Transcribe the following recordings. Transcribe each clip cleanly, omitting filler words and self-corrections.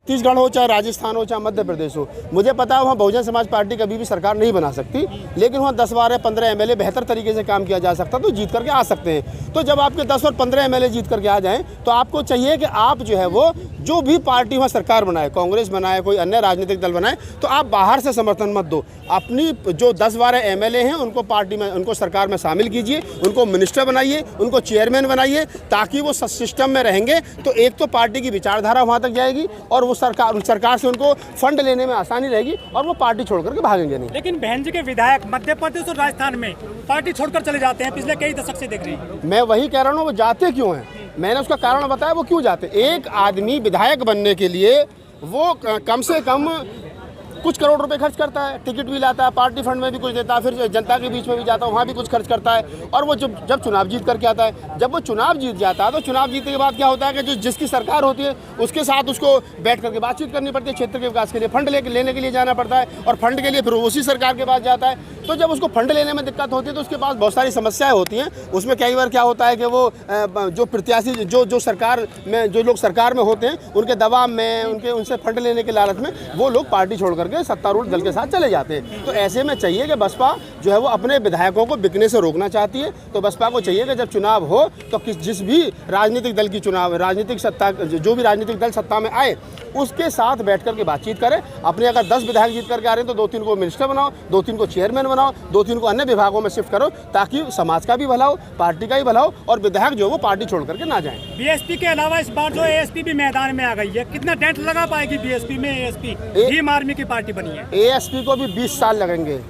छत्तीसगढ़ हो, चाहे राजस्थान हो, चाहे मध्य प्रदेश हो, मुझे पता है वहाँ बहुजन समाज पार्टी कभी भी सरकार नहीं बना सकती, लेकिन वहाँ 10, 12, 15 एमएलए बेहतर तरीके से काम किया जा सकता तो जीत करके आ सकते हैं। तो जब आपके 10 और 15 एमएलए जीत करके आ जाएं तो आपको चाहिए कि आप जो है वो जो भी पार्टी वहाँ सरकार बनाए, कांग्रेस बनाए, कोई अन्य राजनीतिक दल बनाए, तो आप बाहर से समर्थन मत दो। अपनी जो 10, 12 एमएलए हैं उनको पार्टी में, उनको सरकार में शामिल कीजिए, उनको मिनिस्टर बनाइए, उनको चेयरमैन बनाइए, ताकि वो सिस्टम में रहेंगे तो एक तो पार्टी की विचारधारा वहाँ तक जाएगी और वो सरकार से उनको फंड लेने में आसानी रहेगी और वो पार्टी छोड़ करके भागेंगे नहीं। लेकिन बहन जी के विधायक मध्य प्रदेश और राजस्थान में पार्टी छोड़कर चले जाते हैं, पिछले कई दशक से देख रहे हैं। मैं वही कह रहा हूँ, वो जाते क्यों हैं, मैंने उसका कारण बताया वो क्यों जाते। एक आदमी विधायक बनने के लिए वो कम से कम कुछ करोड़ रुपए खर्च करता है, टिकट भी लाता है, पार्टी फंड में भी कुछ देता है, फिर जनता के बीच में भी जाता है, वहाँ भी कुछ खर्च करता है, और वो जब चुनाव जीत करके आता है, जब वो चुनाव जीत जाता है तो चुनाव जीतने के बाद क्या होता है कि जिसकी सरकार होती है उसके साथ उसको बैठ करके बातचीत करनी पड़ती है, क्षेत्र के विकास के लिए फंड लेने के लिए जाना पड़ता है, और फंड के लिए फिर उसी सरकार के पास जाता है। तो जब उसको फंड लेने में दिक्कत होती है तो उसके पास बहुत सारी समस्याएं होती हैं। उसमें कई बार क्या होता है कि वो जो प्रत्याशी जो सरकार में, जो लोग सरकार में होते हैं, उनके दबाव में, उनसे फंड लेने के लालच में वो लोग पार्टी छोड़ करके सत्तारूढ़ दल के साथ चले जाते हैं। तो ऐसे में चाहिए कि बसपा जो है वो अपने विधायकों को बिकने से रोकना चाहती है। तो बसपा को चाहिए कि जब चुनाव हो तो जिस भी राजनीतिक दल की चुनाव, राजनीतिक सत्ता, जो भी राजनीतिक दल सत्ता में आए उसके साथ बैठ करके बातचीत करें। अपने अगर 10 विधायक जीत करके आ रहे हैं तो 2-3 को मिनिस्टर बनाओ, 2-3 को चेयरमैन बनाओ, 2-3 को अन्य विभागों में शिफ्ट करो, ताकि समाज का भी भला हो, पार्टी का भी भला हो, और विधायक जो है वो पार्टी छोड़ करके ना जाएं। बीएसपी के अलावा इस बार जो एएसपी भी मैदान में आ गई है, कितना डेंट लगा पाएगी बीएसपी में? एएसपी भीम आर्मी की पार्टी बनी है। एएसपी को भी 20 साल लगेंगे,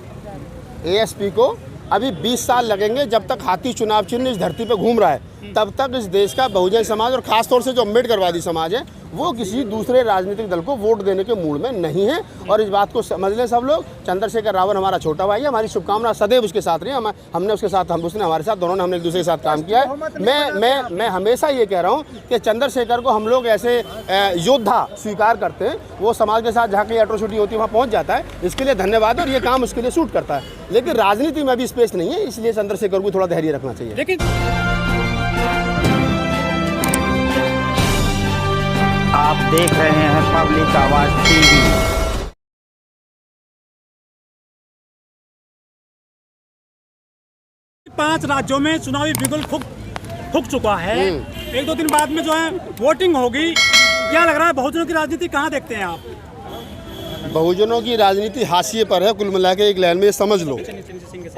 एएसपी को अभी 20 साल लगेंगे। जब तक हाथी चुनाव चिन्ह इस धरती पे घूम रहा है तब तक इस देश का बहुजन समाज, और खासतौर से जो अम्बेडकरवादी समाज है, वो किसी दूसरे राजनीतिक दल को वोट देने के मूड में नहीं है। और इस बात को समझ लें सब लोग। चंद्रशेखर रावत हमारा छोटा भाई है, हमारी शुभकामना सदैव उसके साथ रही। हमने उसके साथ, उसने हमारे साथ, दोनों ने हमने एक दूसरे के साथ काम किया है। मैं हमेशा ये कह रहा हूँ कि चंद्रशेखर को हम लोग ऐसे योद्धा स्वीकार करते हैं। वो समाज के साथ जहाँ कहीं एट्रोसिटी होती है वहाँ पहुँच जाता है, इसके लिए धन्यवाद, और ये काम उसके लिए सूट करता है। लेकिन राजनीति में अभी स्पेस नहीं है, इसलिए चंद्रशेखर को थोड़ा धैर्य रखना चाहिए। लेकिन आप देख रहे हैं पब्लिक आवाज टीवी। 5 राज्यों में चुनावी बिगुल फूक चुका है। 1-2 दिन बाद में जो है वोटिंग होगी। क्या लग रहा है, बहुजनों की राजनीति कहाँ देखते हैं आप? बहुजनों की राजनीति हाशिए पर है, कुल मिला के एक लाइन में समझ लो।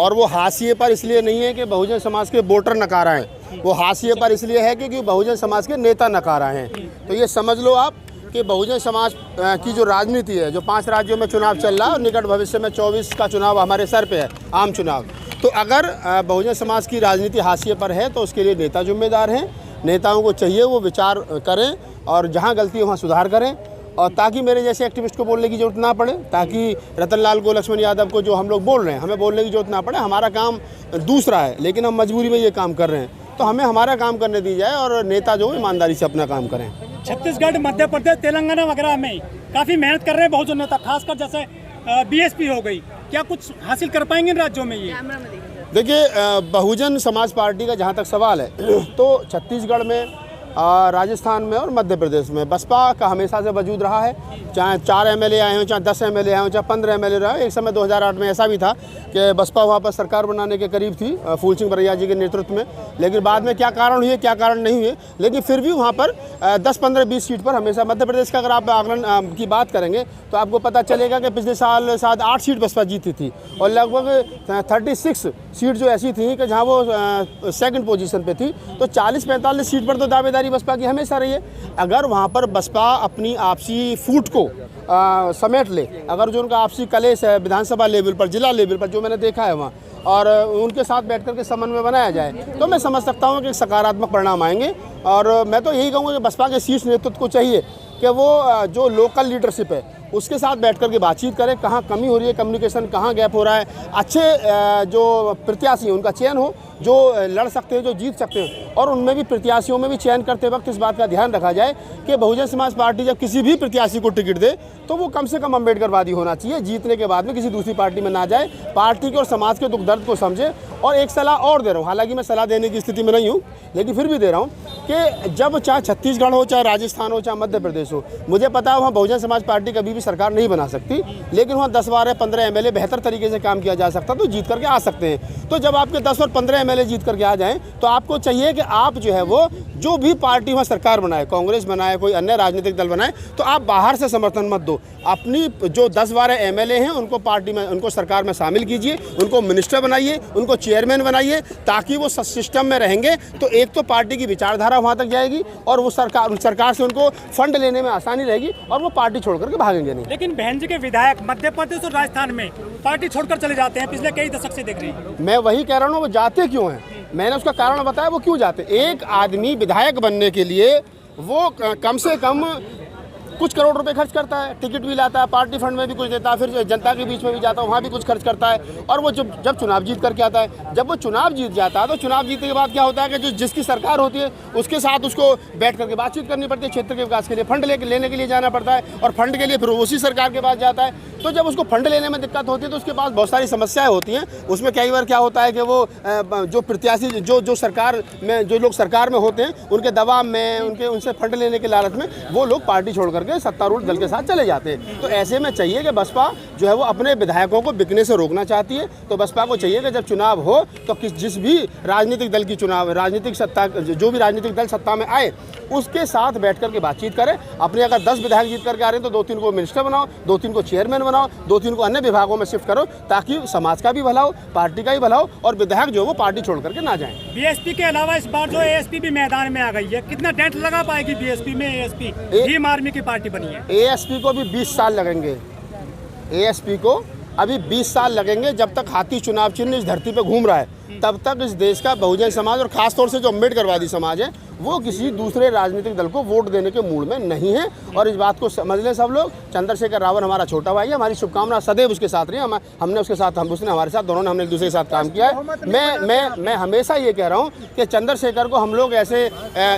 और वो हाशिए पर इसलिए नहीं है कि बहुजन समाज के वोटर नकारा हैं, वो हाशिए पर इसलिए है कि बहुजन समाज के नेता नकारा हैं। तो ये समझ लो आप कि बहुजन समाज की जो राजनीति है, जो 5 राज्यों में चुनाव चल रहा है और निकट भविष्य में 24 का चुनाव हमारे सर पे है, आम चुनाव। तो अगर बहुजन समाज की राजनीति हाशिए पर है तो उसके लिए नेता जिम्मेदार हैं। नेताओं को चाहिए वो विचार करें और जहाँ गलती है वहाँ सुधार करें, और ताकि मेरे जैसे एक्टिविस्ट को बोलने की ज़रूरत ना पड़े, ताकि रतनलाल को, लक्ष्मण यादव को जो हम लोग बोल रहे हैं, हमें बोलने की ज़रूरत ना पड़े। हमारा काम दूसरा है, लेकिन हम मजबूरी में ये काम कर रहे हैं, तो हमें हमारा काम करने दी जाए और नेता जो ईमानदारी से अपना काम करें। छत्तीसगढ़, मध्य प्रदेश, तेलंगाना वगैरह में काफ़ी मेहनत कर रहे हैं बहुजन नेता, खासकर जैसे बीएसपी हो गई। क्या कुछ हासिल कर पाएंगे इन राज्यों में? ये देखिए, बहुजन समाज पार्टी का जहाँ तक सवाल है तो छत्तीसगढ़ में, राजस्थान में और मध्य प्रदेश में बसपा का हमेशा से वजूद रहा है। चाहे 4 एमएलए आए हों, चाहे 10 एमएलए आए हों, चाहे 15 एमएलए रहे। एक समय 2008 में ऐसा भी था कि बसपा वहाँ पर सरकार बनाने के करीब थी फूल सिंह बरैया जी के नेतृत्व में, लेकिन बाद में क्या कारण हुए, क्या कारण नहीं हुए, लेकिन फिर भी वहाँ पर 10, 15, 20 सीट पर हमेशा। मध्य प्रदेश का अगर आप आकलन की बात करेंगे तो आपको पता चलेगा कि पिछले साल शायद 8 सीट बसपा जीती थी, और लगभग 36 सीट जो ऐसी थी कि जहाँ वो सेकंड पोजीशन पे थी। तो 40-45 सीट पर तो दावेदारी बसपा की हमेशा रही है। अगर वहाँ पर बसपा अपनी आपसी फूट को समेट ले, अगर जो उनका आपसी कलेश है विधानसभा लेवल पर, जिला लेवल पर, जो मैंने देखा है वहाँ, और उनके साथ बैठ कर के समन्वय बनाया जाए, तो मैं समझ सकता हूँ कि सकारात्मक परिणाम आएंगे। और मैं तो यही कहूँगा कि बसपा के शीर्ष नेतृत्व को चाहिए कि वो जो लोकल लीडरशिप है उसके साथ बैठ कर के बातचीत करें, कहाँ कमी हो रही है, कम्युनिकेशन कहाँ गैप हो रहा है, अच्छे जो प्रत्याशी हैं उनका चयन हो, जो लड़ सकते हैं, जो जीत सकते हैं, और उनमें भी प्रत्याशियों में भी चयन करते वक्त इस बात का ध्यान रखा जाए कि बहुजन समाज पार्टी जब किसी भी प्रत्याशी को टिकट दे तो वो कम से कम अम्बेडकरवादी होना चाहिए, जीतने के बाद में किसी दूसरी पार्टी में ना जाए, पार्टी के और समाज के दुख दर्द को समझे। और एक सलाह और दे रहा हूँ, हालांकि मैं सलाह देने की स्थिति में नहीं हूँ, लेकिन फिर भी दे रहा हूँ कि जब चाहे छत्तीसगढ़ हो, चाहे राजस्थान हो, चाहे मध्य प्रदेश हो, मुझे पता है वहाँ बहुजन समाज पार्टी कभी भी सरकार नहीं बना सकती, लेकिन वहाँ 10, 12, 15 MLA बेहतर तरीके से काम किया जा सकता तो जीत करके आ सकते हैं। तो जब आपके 10 और 15 MLA जीत करके आ जाएं तो आपको चाहिए कि आप जो है वो जो भी पार्टी वहाँ सरकार बनाए, कांग्रेस बनाए, कोई अन्य राजनीतिक दल बनाए, तो आप बाहर से समर्थन मत दो, अपनी जो 10-12 MLA हैं उनको पार्टी में, उनको सरकार में शामिल कीजिए, उनको मिनिस्टर बनाइए, उनको चेयरमैन बनाइए, ताकि वो सिस्टम में रहेंगे तो एक तो पार्टी की विचारधारा वहाँ तक जाएगी और वो सरकार से उनको फंड लेने में आसानी रहेगी और वो पार्टी छोड़ करके भागेंगे नहीं। लेकिन बहन जी के विधायक मध्य प्रदेश और राजस्थान में पार्टी छोड़कर चले जाते हैं, पिछले कई दशक से देख रही है। मैं वही कह रहा हूँ, वो जाते क्यों हैं, मैंने उसका कारण बताया वो क्यों जाते। एक आदमी विधायक बनने के लिए वो कम से कम कुछ करोड़ रुपए खर्च करता है, टिकट भी लाता है, पार्टी फंड में भी कुछ देता है, फिर जनता के बीच में भी जाता है, वहाँ भी कुछ खर्च करता है, और वो जब चुनाव जीत करके आता है, जब वो चुनाव जीत जाता है तो चुनाव जीतने के बाद क्या होता है कि जो जिसकी सरकार होती है उसके साथ उसको बैठ करके बातचीत करनी पड़ती है, क्षेत्र के विकास के लिए फंड लेने के लिए जाना पड़ता है, और फंड के लिए फिर उसी सरकार के पास जाता है। तो जब उसको फंड लेने में दिक्कत होती है तो उसके पास बहुत सारी समस्याएं होती हैं। उसमें कई बार क्या होता है कि वो जो प्रत्याशी जो सरकार में, जो लोग सरकार में होते हैं उनके दबाव में, उनसे फंड लेने के लालच में वो लोग पार्टी छोड़ करके सत्तारूढ़ दल के साथ चले जाते हैं। तो ऐसे में चाहिए कि बसपा जो है वो अपने विधायकों को बिकने से रोकना चाहती है। तो बसपा को चाहिए कि जब चुनाव हो तो जिस भी राजनीतिक दल की चुनाव, राजनीतिक सत्ता, जो भी राजनीतिक दल सत्ता में आए उसके साथ बैठ करके बातचीत करें। अपने अगर 10 विधायक जीत करके आ रहे हैं तो 2-3 को मिनिस्टर बनाओ, 2-3 को चेयरमैन बनाओ, 2-3 को अन्य विभागों में शिफ्ट करो, ताकि समाज का भी भला हो, पार्टी का भी भला हो, और विधायक जो है वो पार्टी छोड़ करके ना जाएं। बीएसपी के अलावा इस बार जो एएसपी भी मैदान में आ गई है, कितना डेंट लगा पाएगी बीएसपी में? एएसपी भीम आर्मी की पार्टी बनी है। एएसपी को भी 20 साल लगेंगे, एएसपी को अभी 20 साल लगेंगे। जब तक हाथी चुनाव चिन्ह इस धरती पे घूम रहा है तब तक इस देश का बहुजन समाज और खासतौर से जो अम्बेडकरवादी समाज है वो किसी दूसरे राजनीतिक दल को वोट देने के मूड में नहीं है। और इस बात को समझ लें सब लोग। चंद्रशेखर रावण हमारा छोटा भाई है, हमारी शुभकामना सदैव उसके साथ रही। हमने उसके साथ, उसने हमारे साथ, दोनों ने हमने एक दूसरे के साथ काम किया है। मैं हमेशा ये कह रहा हूँ कि चंद्रशेखर को हम लोग ऐसे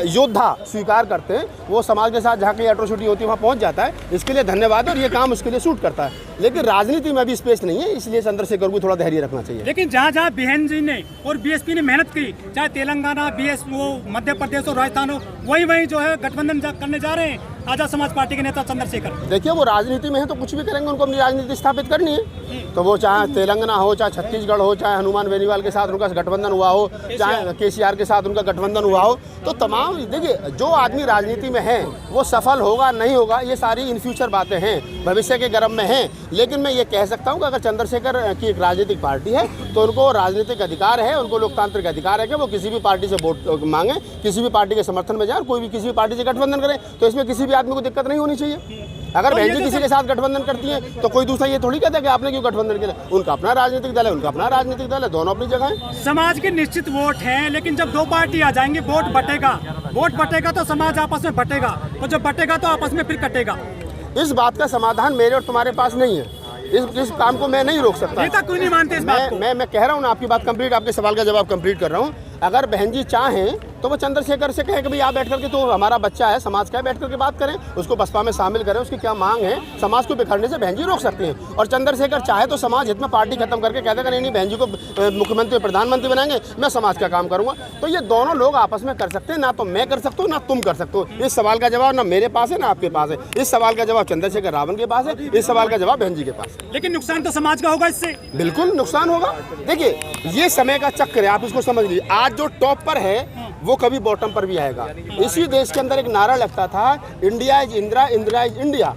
योद्धा स्वीकार करते हैं। वो समाज के साथ जहाँ कहीं एट्रोसिटी होती है वहाँ पहुँच जाता है, इसके लिए धन्यवाद, और ये काम उसके लिए सूट करता है। लेकिन राजनीति में भी स्पेस नहीं है, इसलिए चंद्रशेखर को थोड़ा धैर्य रखना चाहिए। लेकिन जहाँ जहाँ बहन जी ने और बीएसपी ने मेहनत की, चाहे तेलंगाना, मध्य प्रदेश और राजस्थान हो, वही जो है गठबंधन करने जा रहे हैं आजाद समाज पार्टी के नेता चंद्रशेखर। देखिए वो राजनीति में है तो कुछ भी करेंगे, उनको अपनी राजनीति स्थापित करनी है। तो वो चाहे तेलंगाना हो, चाहे छत्तीसगढ़ हो, चाहे हनुमान बेनीवाल के साथ उनका गठबंधन हुआ हो, चाहे केसीआर के साथ उनका गठबंधन हुआ हो, तो तमाम, देखिए जो आदमी राजनीति में है वो सफल होगा नहीं होगा ये सारी इन फ्यूचर बातें हैं, भविष्य के गर्भ में हैं। लेकिन मैं ये कह सकता हूँ कि अगर चंद्रशेखर की एक राजनीतिक पार्टी है तो उनको राजनीतिक अधिकार है, उनको लोकतांत्रिक अधिकार है कि वो किसी भी पार्टी से वोट मांगे, किसी भी पार्टी के समर्थन में जाए, कोई भी किसी भी पार्टी से गठबंधन करे। तो इसमें किसी भी आदमी को दिक्कत नहीं होनी चाहिए। अगर बहन जी किसी के साथ गठबंधन करती है तो कोई दूसरा ये थोड़ी कहता है कि आपने क्यों गठबंधन किया। उनका अपना राजनीतिक दल है, उनका अपना राजनीतिक दल है, दोनों अपनी जगह है। समाज के निश्चित वोट हैं, लेकिन जब दो पार्टी आ जाएंगे वोट बटेगा तो समाज आपस में बटेगा, और जब बटेगा तो आपस में फिर कटेगा। इस बात का समाधान मेरे और तुम्हारे पास नहीं है। इस काम को मैं नहीं रोक सकता। नेता क्यों नहीं मानते इस बात को? मैं कह रहा हूँ ना, आपकी बात कंप्लीट, आपके सवाल का जवाब कंप्लीट कर रहा हूँ। अगर बहन जी चाहें तो वो चंद्रशेखर से कहें कि भाई आप बैठ करके, तो हमारा बच्चा है, समाज का है, बैठ करके बात करें, उसको बसपा में शामिल करें, उसकी क्या मांग है, समाज को बिखरने से बहन जी रोक सकती हैं। और चंद्रशेखर चाहे तो समाज हित में पार्टी खत्म करके कहते हैं नहीं बहन जी को मुख्यमंत्री प्रधानमंत्री बनाएंगे, मैं समाज का काम करूँगा। तो ये दोनों लोग आपस में कर सकते हैं, ना तो मैं कर सकता हूँ ना तुम कर सकते हो। इस सवाल का जवाब ना मेरे पास है ना आपके पास है। इस सवाल का जवाब चंद्रशेखर रावण के पास है, इस सवाल का जवाब बहन जी के पास है। लेकिन नुकसान तो समाज का होगा इससे। बिल्कुल नुकसान होगा। देखिए ये समय का चक्र है, आप इसको समझ लीजिए। आज जो टॉप पर है वो कभी बॉटम पर भी आएगा। इसी देश के अंदर एक नारा लगता था, India is Indira, Indira is India.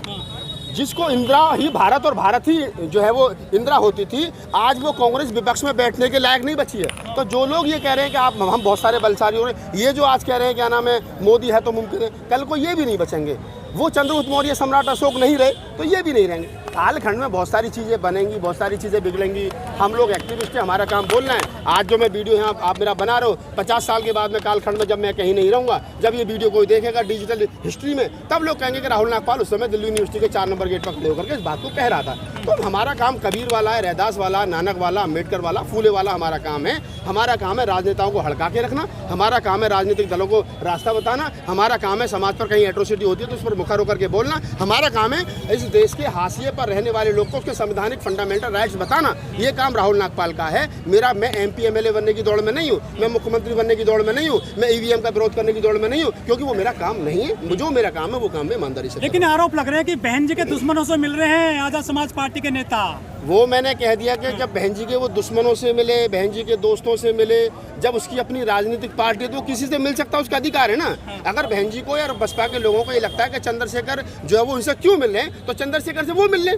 जिसको इंदिरा ही भारत और भारत ही जो है वो इंदिरा होती थी, आज वो कांग्रेस विपक्ष में बैठने के लायक नहीं बची है। तो जो लोग ये कह रहे हैं कि हम बहुत सारे बलशाली हो रहे हैं, ये जो आज कह रहे हैं क्या नाम है मोदी है तो मुमकिन है, कल को ये भी नहीं बचेंगे। वो चंद्रगुप्त मौर्य सम्राट अशोक नहीं रहे तो ये भी नहीं रहेंगे। कालखंड में बहुत सारी चीज़ें बनेंगी, बहुत सारी चीज़ें बिगड़ेंगी। हम लोग एक्टिविस्ट हैं, हमारा काम बोलना है। आज जो मैं वीडियो यहाँ आप मेरा बना रहे हो, 50 साल के बाद में कालखंड में जब मैं कहीं नहीं रहूँगा, जब ये वीडियो कोई देखेगा डिजिटल हिस्ट्री में, तब लोग कहेंगे कि राहुल नागपाल उस समय दिल्ली यूनिवर्सिटी के 4 नंबर गेट पर खड़े होकर के इस बात को कह रहा था। तो हमारा काम कबीर वाला है, रैदास वाला, नानक वाला, अम्बेडकर वाला, फूले वाला हमारा काम है। हमारा काम है राजनेताओं को हड़का के रखना, हमारा काम है राजनीतिक दलों को रास्ता बताना, हमारा काम है समाज पर कहीं एट्रोसिटी होती है तो उस पर मुखर होकर के बोलना, हमारा काम है इस देश के हाशिए पर रहने वाले लोग को उसके संवैधानिक फंडामेंटल राइट्स बताना। ये काम राहुल नागपाल का है। मैं MP MLA बनने की दौड़ में नहीं हूँ, मैं मुख्यमंत्री बनने की दौड़ में नहीं हूँ, मैं EVM का विरोध करने की दौड़ में नहीं हूँ, क्योंकि वो मेरा काम नहीं है। जो मेरा काम है वो काम मैं ईमानदारी से। लेकिन आरोप लग रहे हैं कि बहन जी के दुश्मनों से मिल रहे हैं आजाद समाज पार्टी के नेता। वो मैंने कह दिया कि जब बहन जी के वो दुश्मनों से मिले, बहन जी के दोस्तों से मिले, जब उसकी अपनी राजनीतिक पार्टी है तो किसी से मिल सकता है, उसका अधिकार है ना। अगर बहन जी को या बसपा के लोगों को ये लगता है कि चंद्रशेखर जो है वो उनसे क्यों मिल रहे हैं, तो चंद्रशेखर से वो मिल लें।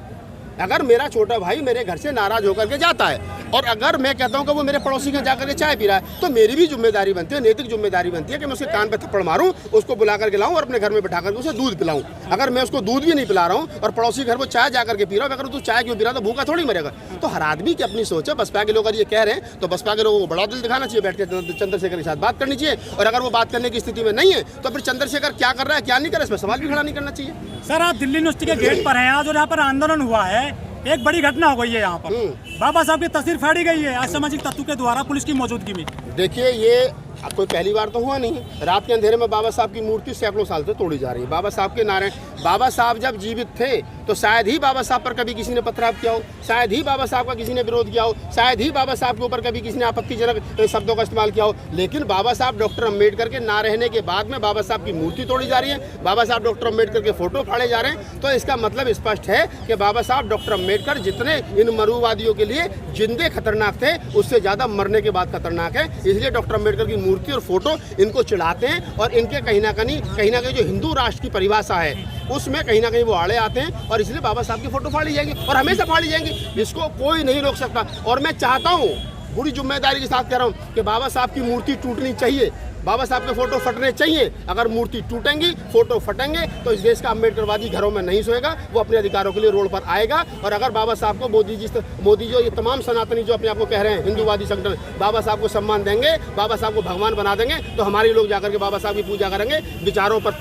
अगर मेरा छोटा भाई मेरे घर से नाराज होकर के जाता है और अगर मैं कहता हूं कि वो मेरे पड़ोसी के जाकर के चाय पी रहा है, तो मेरी भी जिम्मेदारी बनती है, नैतिक जिम्मेदारी बनती है कि मैं उसके कान पे थप्पड़ मारूं, उसको बुला करके लाऊं और अपने घर में बिठा करके उसे दूध पिलाऊं। अगर मैं उसको दूध भी नहीं पिला रहा हूं और पड़ोसी घर वो चाय जाकर के पी रहा हूं, अगर तू चाय क्यों पी रहा तो भूखा थोड़ी मरेगा। तो हर आदमी की अपनी सोच है। बसपा के लोग अगर ये कह रहे हैं तो बसपा के लोगों को बड़ा दिल दिखाना चाहिए, बैठ के चंद्रशेखर के साथ बात करनी चाहिए। और अगर वो बात करने की स्थिति में नहीं है तो फिर चंद्रशेखर क्या कर रहा है क्या नहीं कर रहा है, इसमें सवाल भी खड़ा नहीं करना चाहिए। सर, आप दिल्ली यूनिवर्सिटी के गेट पर हैं आज और यहाँ पर आंदोलन हुआ है, एक बड़ी घटना हो गई है। यहाँ पर बाबा साहब की तस्वीर फाड़ी गई है असामाजिक तत्व के द्वारा पुलिस की मौजूदगी में। देखिए, ये कोई पहली बार तो हुआ नहीं है। रात के अंधेरे में बाबा साहब की मूर्ति सैकड़ों साल से तोड़ी जा रही है। बाबा साहब के नारे, बाबा साहब जब जीवित थे तो शायद ही बाबा साहब पर कभी किसी ने पथराव किया हो, शायद ही बाबा साहब का किसी ने विरोध किया हो, शायद ही बाबा साहब के ऊपर कभी किसी ने आपत्तिजनक शब्दों का इस्तेमाल किया हो। लेकिन बाबा साहब डॉक्टर अम्बेडकर के ना रहने के बाद में बाबा साहब की मूर्ति तोड़ी जा रही है, बाबा साहब डॉक्टर अम्बेडकर के फोटो फाड़े जा रहे हैं। तो इसका मतलब स्पष्ट है कि बाबा साहब डॉक्टर अम्बेडकर जितने इन मरुवादियों के लिए जिंदे खतरनाक थे, उससे ज़्यादा मरने के बाद खतरनाक है। इसलिए डॉक्टर अम्बेडकर की मूर्ति और फोटो इनको चिढ़ाते हैं और इनके कहीं ना कहीं जो हिंदू राष्ट्र की परिभाषा है उसमें कहीं ना कहीं वो आड़े आते हैं और इसलिए बाबा साहब की फोटो फाड़ी जाएंगी और हमेशा फाड़ी जाएंगी। इसको कोई नहीं रोक सकता। और मैं चाहता हूँ, पूरी जिम्मेदारी के साथ कह रहा हूँ कि बाबा साहब की मूर्ति टूटनी चाहिए, बाबा साहब के फोटो फटने चाहिए। अगर मूर्ति टूटेंगी, फोटो फटेंगे तो इस देश का अम्बेडकरवादी घरों में नहीं सोएगा, वो अपने अधिकारों के लिए रोड पर आएगा। और अगर बाबा साहब को मोदी जो ये तमाम सनातनी जो अपने आप को कह रहे हैं हिंदूवादी संगठन, बाबा साहब को सम्मान देंगे, बाबा साहब को भगवान बना देंगे, तो हमारे लोग जाकर के बाबा साहब की पूजा करेंगे। विचारों पर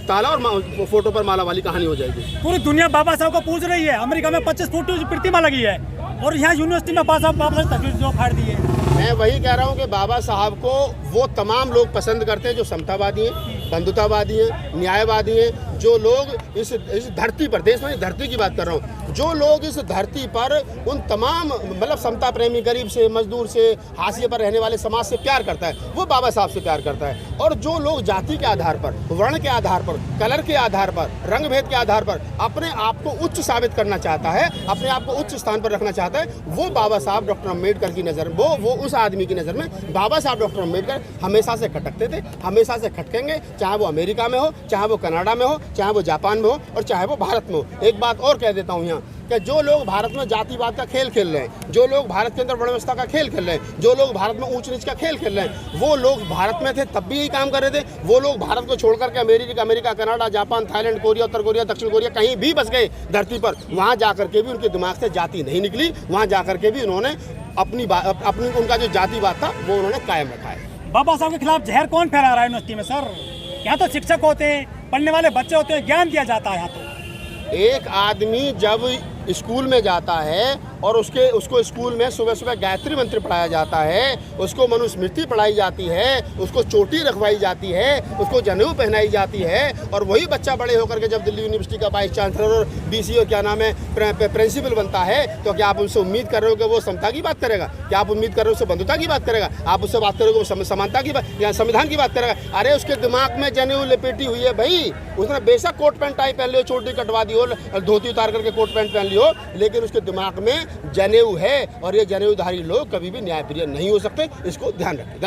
ताला और फोटो पर माला वाली कहानी हो जाएगी। पूरी दुनिया बाबा साहब को पूज रही है। अमेरिका में 25 फुट की प्रतिमा लगी है और यहाँ यूनिवर्सिटी में बाबा साहब तस्वीर जो फाड़ दी है। मैं वही कह रहा हूँ कि बाबा साहब को वो तमाम लोग पसंद करते हैं जो समतावादी हैं, बंधुतावादी हैं, न्यायवादी हैं। जो लोग इस धरती पर, देश में धरती की बात कर रहा हूँ, जो लोग इस धरती पर उन तमाम मतलब समता प्रेमी, गरीब से, मजदूर से, हाशिए पर रहने वाले समाज से प्यार करता है, वो बाबा साहब से प्यार करता है। और जो लोग जाति के आधार पर, वर्ण के आधार पर, कलर के आधार पर, रंग भेद के आधार पर अपने आप को उच्च साबित करना चाहता है, अपने आप को उच्च स्थान पर रखना चाहता है, वो बाबा साहब डॉक्टर अम्बेडकर की नज़र, वो उस आदमी की नज़र में बाबा साहब डॉक्टर अम्बेडकर हमेशा से खटकते थे, हमेशा से खटकेंगे। चाहे वो अमेरिका में हो, चाहे वो कनाडा में हो, चाहे वो जापान में हो और चाहे वो भारत में हो। एक बात और कह देता हूँ यहाँ कि जो लोग भारत में जातिवाद का खेल खेल रहे हैं, जो लोग भारत के अंदर वर्ण व्यवस्था का खेल खेल रहे हैं, जो लोग भारत में ऊंच नीच का खेल खेल रहे हैं, वो लोग भारत में थे तब भी यही काम कर रहे थे। वो लोग भारत को छोड़ करके America, Canada, Japan, Thailand, Korea, उत्तर कोरिया, दक्षिण कोरिया कहीं भी बस गए धरती पर, वहाँ जाकर के भी उनके दिमाग से जाति नहीं निकली। वहाँ जाकर के भी उन्होंने अपनी उनका जो जातिवाद था वो उन्होंने कायम रखा है। बाबा साहब के खिलाफ जहर कौन फैला रहा है यूनिवर्सिटी में? सर, यहाँ तो शिक्षक होते हैं, पढ़ने वाले बच्चे होते हैं, ज्ञान दिया जाता है। यहाँ तो एक आदमी जब स्कूल में जाता है और उसको स्कूल में सुबह सुबह गायत्री मंत्र पढ़ाया जाता है, उसको मनुस्मृति पढ़ाई जाती है, उसको चोटी रखवाई जाती है, उसको जनेऊ पहनाई जाती है, और वही बच्चा बड़े होकर के जब दिल्ली यूनिवर्सिटी का वाइस चांसलर और BCO क्या नाम है प्रिंसिपल बनता है, तो क्या आप उससे उम्मीद कर रहे हो कि वो समता की बात करेगा? क्या आप उम्मीद कर रहे हो उससे बंधुता की बात करेगा? आप उससे बात करोगे वो समानता की बात या संविधान की बात करेगा? अरे उसके दिमाग में जनेऊ लपेटी हुई है भाई। उसने बेशक कोट पैंट टाई पहन लियो, चोटी कटवा दी हो, धोती उतार करके कोट पैंट पहन लियो, लेकिन उसके दिमाग में जनेऊ है और ये जनेऊधारी लोग कभी भी न्यायप्रिय नहीं हो सकते। इसको ध्यान रखें।